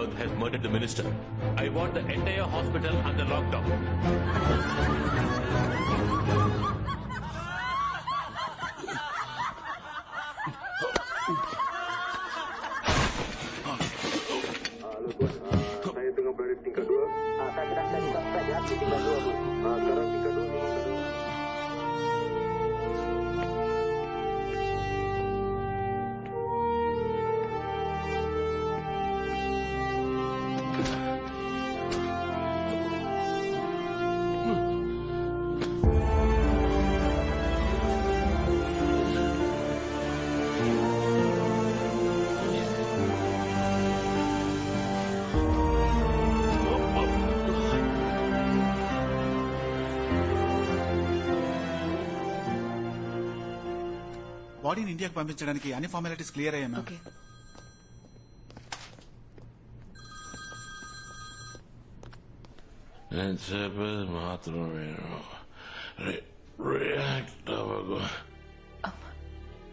earth has murdered the minister. I want the entire hospital under lockdown. Saya tengah berada di tingkat 2. Saya sedang cari suspek ya di tingkat 2, Bu. Sekarang tingkat 2 memang kedua. బాడీని ఇండియాకి పంపించడానికి అన్ని formalities clear అయ్యాను. Okay. నేను చెప్పేది మాత్రం react అవ్వకు.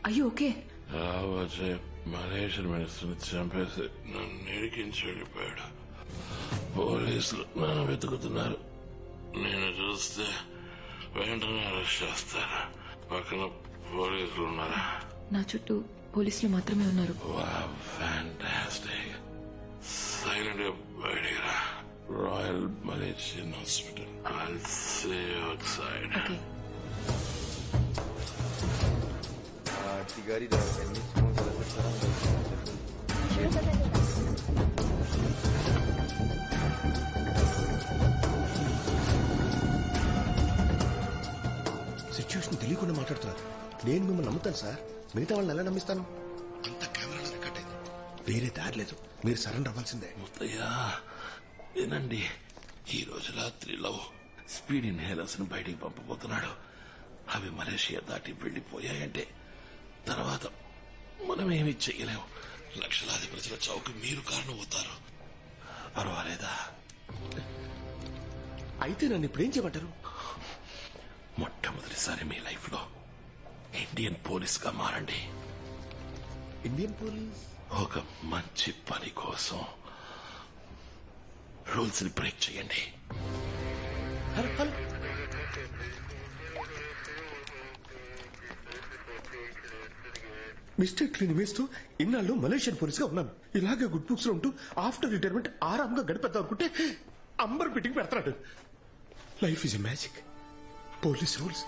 అయ్యో ఓకే. రావచ్చే మలేషియన్ మినిస్టర్ని చంపేసి నన్ను ఇరికించి వెళ్ళిపోయాడు. పోలీసులు నన్ను వెతుకుతున్నారు. నేను చూస్తే వెంటనే అరెస్ట్ చేస్తారు. పక్కన పోలీసులు ఉన్నారా? నా చుట్టూ పోలీసులు మాత్రమే ఉన్నారు. ఫ్యాంటాస్టిక్. సైలెంట్ గా బయటికి రా. Royal Malaysian hospital. I'll see you outside. Okay. Tiga hari dah. Ini semua selesai sekarang. Situation తెలియకుండా మాట్లాడుతున్నారు. నేను మిమ్మల్ని నమ్ముతాను సార్, మిగతా వాళ్ళని ఎలా నమ్మిస్తాను? అంత కెమెరాలో రికార్డ్ అయింది. వేరే దారి లేదు, మీరు సరెండర్ అవ్వాల్సిందే. ముత్తయ్యా వినండి, ఈ రోజు రాత్రిలో స్పీడ్ ఇన్హేలర్స్ ను బయటికి పంపబోతున్నాడు. అవి మలేషియా దాటి వెళ్లిపోయాయంటే తర్వాత మనం ఏమి చెయ్యలేము. లక్షలాది ప్రజల చౌక మీరు కారణం అవుతారు. పర్వాలేదా? అయితే నన్ను ఇప్పుడు ఏం చేయమంటారు? మొట్టమొదటిసారి మీ లైఫ్ లో ఇండియన్ పోలీస్ గా మారండి. Indian police? ఒక మంచి పని కోసం రూల్స్ ని బ్రేక్ చేయండి. హలో హలో, మిస్టేక్ లేని వేస్తూ ఇన్నాళ్ళు మలేషియన్ పోలీస్ గా ఉన్నాను. ఇలాగే గుడ్ బుక్స్ లో ఉంటూ ఆఫ్టర్ రిటైర్మెంట్ ఆరాంగా గడిపేద్దాం అనుకుంటే అంబర్ పిటింగ్ పెడతాడు. Life is a magic. Police rules,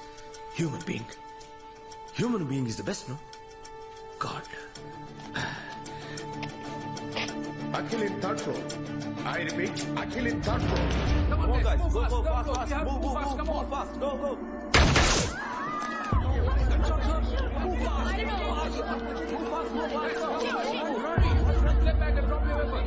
human being. Human being is the best, no god. Akhil in third floor. I repeat, Akhil in third floor. Come on, guys. Go fast. Move fast. Come on. Fast. Go. Step back and drop your weapon.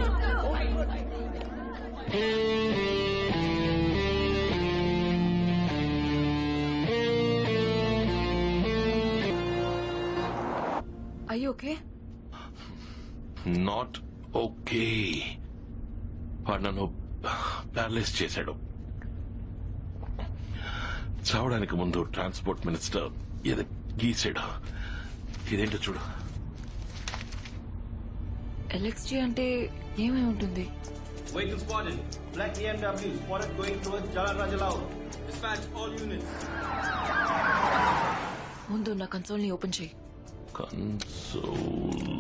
Are you okay? Not okay. వాడు నన్ను paralyse చేశాడు. చావడానికి ముందు transport minister ఏదో గీసాడు. ఇదేంటో చూడు. LXG అంటే ఏమై ఉంటుంది? Vehicle spotted. Black BMW spotted going towards Jalan Raja Lau. Dispatch all units. ముందు నా కన్సోల్ ని ఓపెన్ చేయి. కన్సోల్.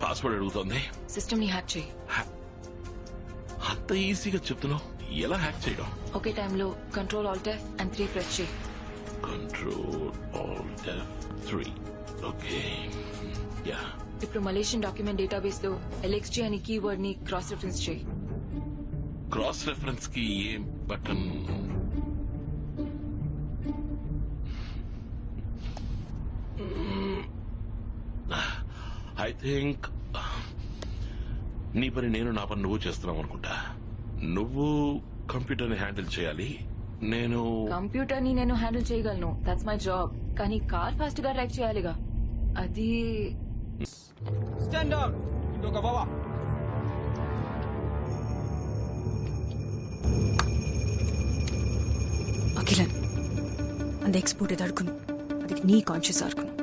పాస్వర్డ్ అడుగుతోంది. సిస్టమ్ ని హ్యాక్ చేయి. అంత ఈజీగా చెప్తున్నావు, ఎలా హ్యాక్ చేయడం? ఒకే టైంలో కంట్రోల్ ఆల్ట్ అండ్ 3 ప్రెస్ చేయి. Control Alt F3. Okay. Yeah. ఇప్పుడు మలేషియన్ డాక్యుమెంట్ డేటాబేస్ లో LXG అనే కీవర్డ్ ని క్రాస్ రెఫరెన్స్ చేయి. క్రాస్ రెఫరెన్స్ కి ఏ బటన్? ఐ థింక్ నీ పని నేను, నా పని నువ్వు చేస్తున్నావు అనుకుంటా. నువ్వు కంప్యూటర్ ని హ్యాండిల్ చేయాలి, నేను కంప్యూటర్ ని నేను హ్యాండిల్ చేయగలను. That's my job. కానీ కార్ ఫాస్ట్ గా డ్రైవ్ చేయాలిగా. అది Stand down. Ito ka bawa. Akilan, அந்த எக்ஸ்போர்ட் எதா இருக்கணும். அதுக்கு நீ கான்சியஸா இருக்கணும்.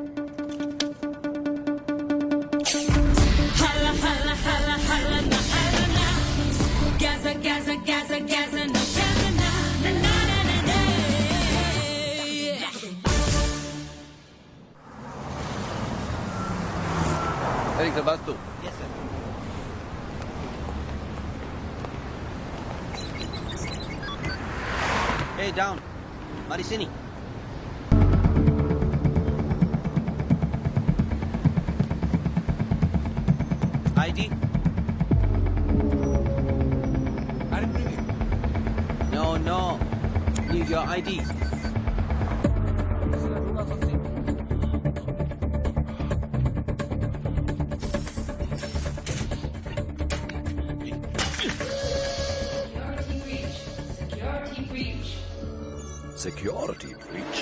Eric Sebastian. Yes, sir. Hey, down. Mari sini. ID? I didn't bring it. No. Need your ID. Security breach.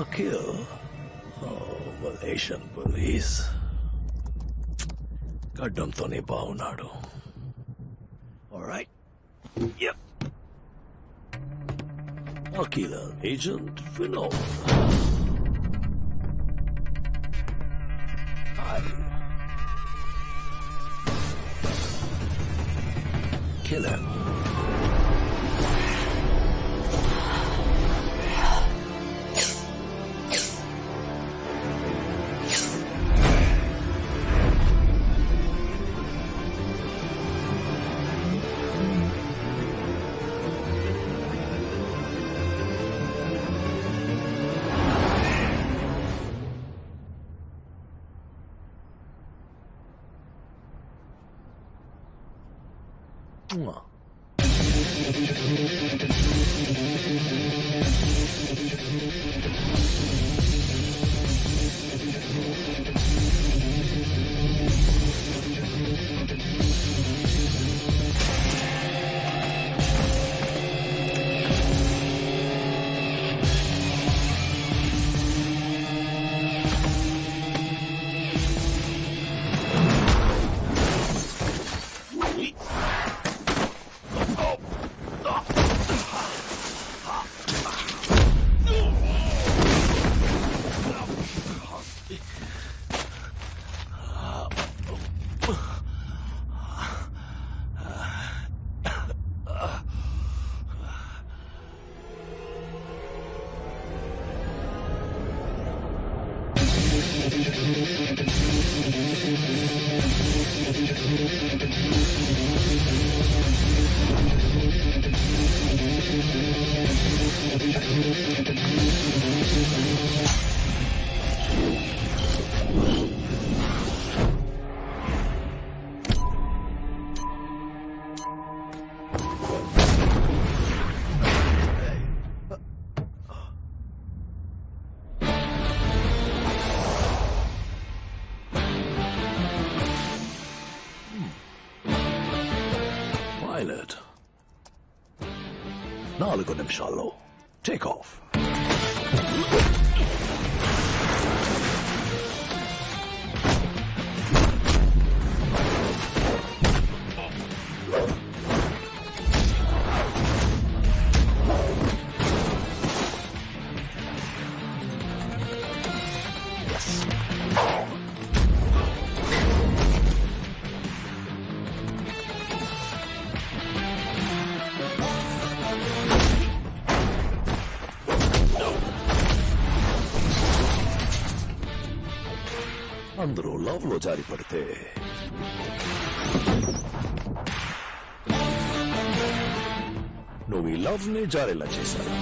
A kill. Oh, Malaysian police. గడ్డంతోనే బాగున్నాడు. All right. Yep. A killer agent Vinod. Hi. Kill him. Mwah. Pilot. 4 నిమిషాల్లో take off. అందరూ love లో జారి పడితే నువ్వు ఈ love ని జారేలా చేశావు.